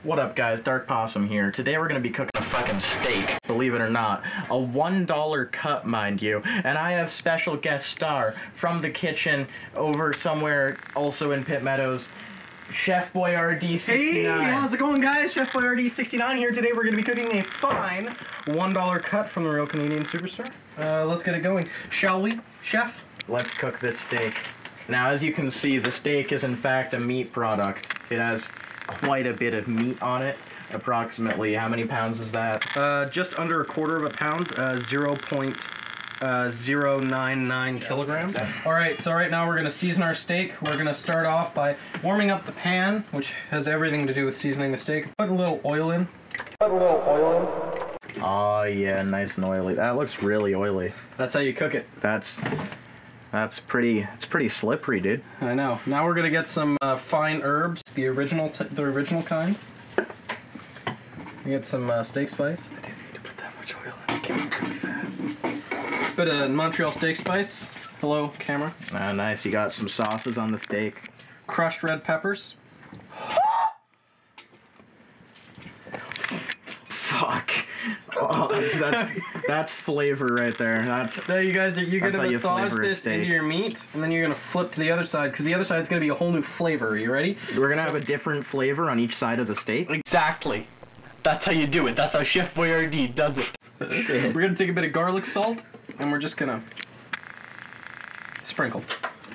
What up guys, DarkPossum here. Today we're gonna be cooking a fucking steak, believe it or not. A $1 cut, mind you. And I have special guest star from the kitchen over somewhere also in Pitt Meadows, Chef Boyardee 69. Hey, how's it going guys? Chef Boyardee 69 here. Today we're gonna be cooking a fine $1 cut from the Real Canadian Superstore. Let's get it going. Shall we, Chef? Let's cook this steak. Now as you can see, the steak is in fact a meat product. It has quite a bit of meat on it. Approximately, how many pounds is that? Just under a quarter of a pound, 0.099 kilograms. Alright, so right now we're going to season our steak. We're going to start off by warming up the pan, which has everything to do with seasoning the steak. Put a little oil in. Oh yeah, nice and oily. That looks really oily. That's how you cook it. It's pretty slippery, dude. I know. Now we're gonna get some fine herbs, the original kind. We get some steak spice. I didn't need to put that much oil in. It came out really fast. Bit of Montreal steak spice. Hello, camera. Nice. You got some sauces on the steak. Crushed red peppers. Fuck. Oh, that's flavor right there. So you guys you're gonna massage this into your meat, and then you're gonna flip to the other side because the other side's gonna be a whole new flavor. You ready? We're gonna have a different flavor on each side of the steak. Exactly. That's how you do it. That's how Chef Boyardee does it. We're gonna take a bit of garlic salt, and we're just gonna sprinkle.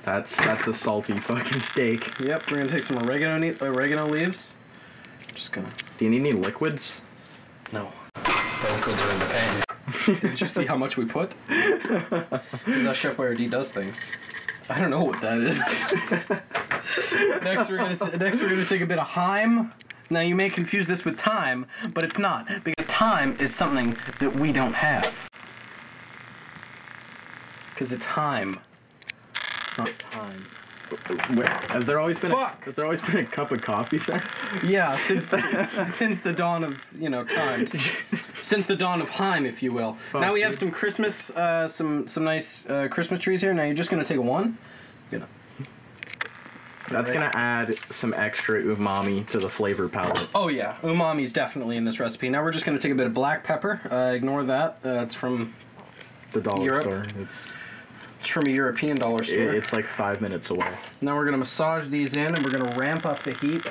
That's a salty fucking steak. Yep. We're gonna take some oregano leaves. Just gonna. Do you need any liquids? No. The liquids are in the pan. Did you see how much we put? Because how Chef Boyardee does things. I don't know what that is. Next we're gonna take a bit of thyme. Now you may confuse this with thyme, but it's not, because thyme is something that we don't have. Because it's thyme. It's not thyme. Wait, has there always been a cup of coffee there? Yeah, since the dawn of time, since the dawn of Heim, if you will. Fuck, now we have some Christmas, some nice Christmas trees here. Now you're just gonna take one. That's gonna add some extra umami to the flavor palette. Oh yeah, umami's definitely in this recipe. Now we're just gonna take a bit of black pepper. Ignore that. It's from the dollar Europe. store. It's from a European dollar store. It's like 5 minutes away. Now we're gonna massage these in, and we're gonna ramp up the heat.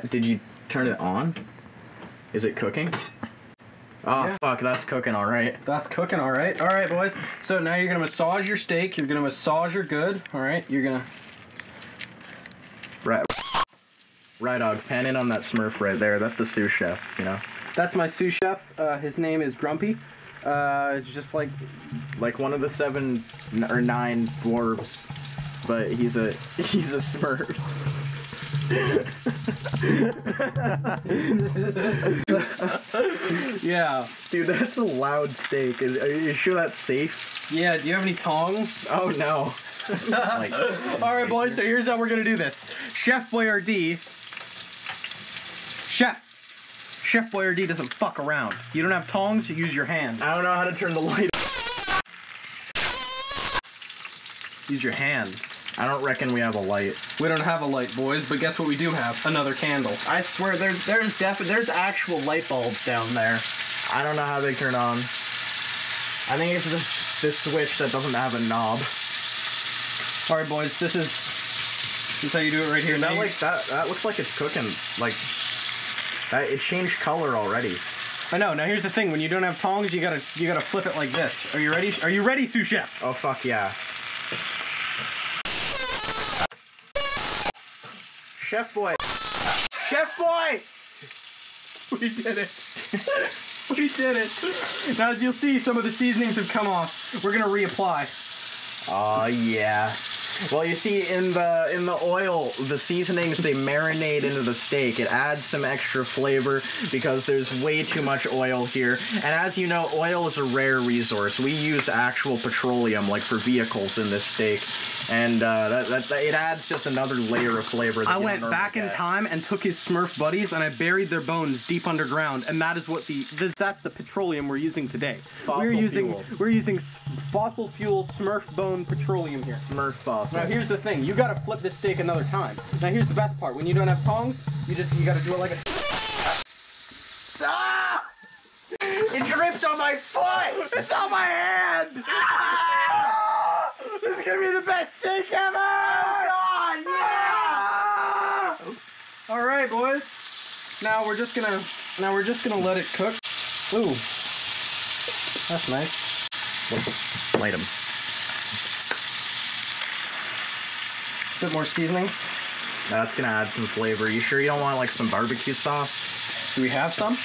Did you turn it on? Is it cooking? Oh, yeah. Fuck, that's cooking all right. That's cooking all right. All right, boys. So now you're gonna massage your steak. You're gonna massage your good. All right. You're gonna. Right, dog. Pan in on that Smurf right there. That's the sous chef. You know. That's my sous chef. His name is Grumpy. It's just like one of the 7 or 9 dwarves, but he's a Smurf. Yeah, dude, that's a loud steak. Are you sure that's safe? Yeah. Do you have any tongs? Oh no. All right, boys. So here's how we're gonna do this. Chef Boyardee doesn't fuck around. You don't have tongs, you use your hand. I don't know how to turn the light on. Use your hands. I don't reckon we have a light. We don't have a light, boys, but guess what we do have? Another candle. I swear, there's actual light bulbs down there. I don't know how they turn on. I think it's this switch that doesn't have a knob. All right, boys, this is how you do it right here. That looks like it's cooking. It changed color already. I know. Now here's the thing: when you don't have tongs, you gotta flip it like this. Are you ready? Are you ready, sous chef? Oh fuck yeah! Chef boy! Chef boy! We did it! We did it! Now as you'll see, some of the seasonings have come off. We're gonna reapply. Oh yeah. Well, you see, in the oil, the seasonings, they marinate into the steak. It adds some extra flavor because there's way too much oil here. And as you know, oil is a rare resource. We used actual petroleum, for vehicles in this steak. And it adds just another layer of flavor. I went back in time and took his Smurf buddies and I buried their bones deep underground, and that is what that's the petroleum we're using today. We're using fossil fuel Smurf bone petroleum here. Smurf fossil. Now here's the thing, you gotta flip this steak another time. Now here's the best part, when you don't have tongs, you gotta do it like a... Ah! It dripped on my foot! It's on my hand! Ah! This is gonna be the best steak ever! Oh God, yeah! All right, boys. Now we're just gonna let it cook. Ooh, that's nice. Light 'em. A bit more seasoning. That's gonna add some flavor. You sure you don't want like some barbecue sauce? Do we have some?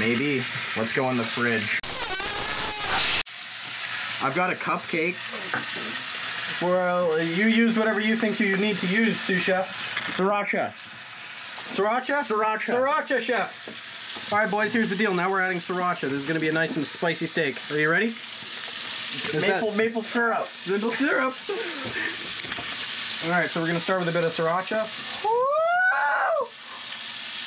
Maybe. Let's go in the fridge. I've got a cupcake. Well, you use whatever you think you need to use, sous chef. Sriracha. Sriracha? Sriracha. Sriracha, chef. All right, boys, here's the deal. Now we're adding sriracha. This is going to be a nice and spicy steak. Are you ready? Maple syrup. Maple syrup. All right, so we're going to start with a bit of sriracha.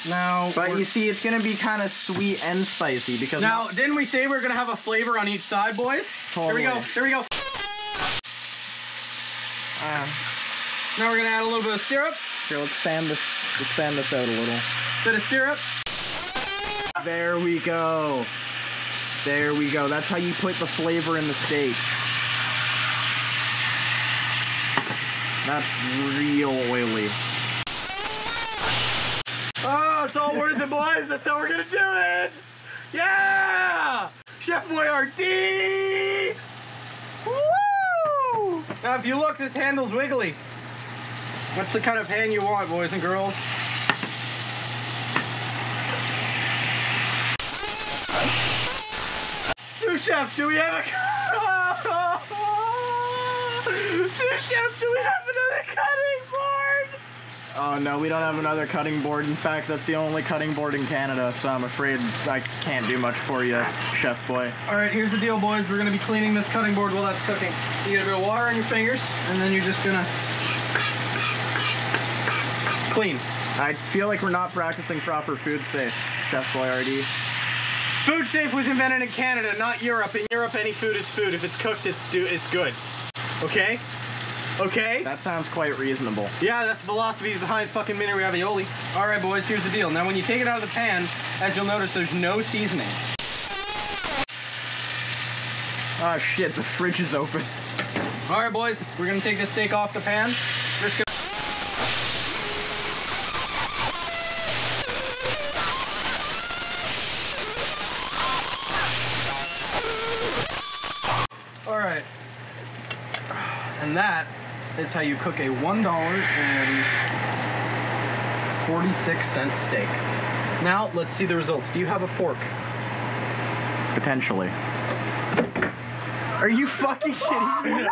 Now, but you see, it's gonna be kind of sweet and spicy because now, didn't we say we were gonna have a flavor on each side, boys? Totally. Here we go. Here we go. Now we're gonna add a little bit of syrup. Here, let's fan this out a little. Bit of syrup. There we go. There we go. That's how you put the flavor in the steak. That's real oily. Oh, it's all worth it, boys. That's how we're gonna do it. Yeah! Chef Boyardee! Woo! Now, if you look, this handle's wiggly. What's the kind of hand you want, boys and girls? Sous chef, do we have a... Sous chef, do we have another cutting board? Oh no, we don't have another cutting board. In fact, that's the only cutting board in Canada, so I'm afraid I can't do much for you, Chef Boy. Alright, here's the deal, boys. We're gonna be cleaning this cutting board while that's cooking. You get a bit of water on your fingers, and then you're just gonna clean. I feel like we're not practicing proper food safe, Chef Boyardee. Food safe was invented in Canada, not Europe. In Europe, any food is food. If it's cooked, it's good. Okay? Okay? That sounds quite reasonable. Yeah, that's the philosophy behind fucking mini ravioli. Alright, boys, here's the deal. Now, when you take it out of the pan, as you'll notice, there's no seasoning. Oh shit, the fridge is open. Alright, boys, we're gonna take this steak off the pan. Just gonna... Alright. And that is how you cook a $1.46 steak. Now, let's see the results. Do you have a fork? Potentially. Are you fucking kidding me?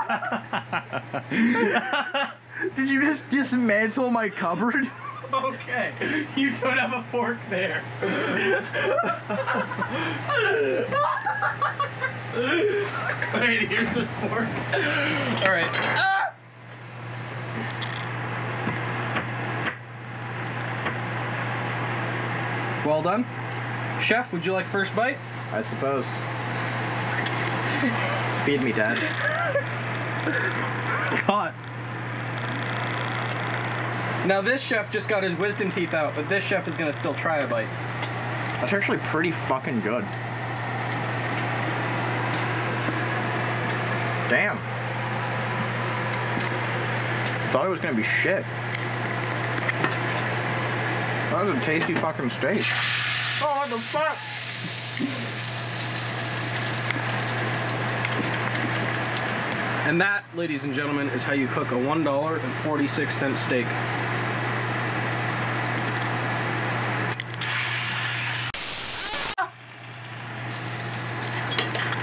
Did you just dismantle my cupboard? Okay, you don't have a fork there. Wait, here's the fork. All right. Ah! Well done. Chef, would you like first bite? I suppose. Feed me, Dad. It's hot. Now this chef just got his wisdom teeth out, but this chef is gonna still try a bite. That's actually pretty fucking good. Damn. Thought it was gonna be shit. That was a tasty fucking steak. Oh, what the fuck? And that, ladies and gentlemen, is how you cook a $1.46 steak.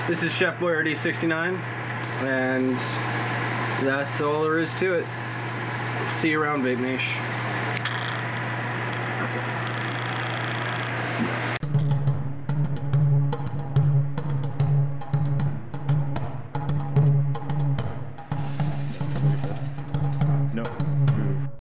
This is Chef Boyardee 69, and that's all there is to it. See you around, Vape Nation. That's it.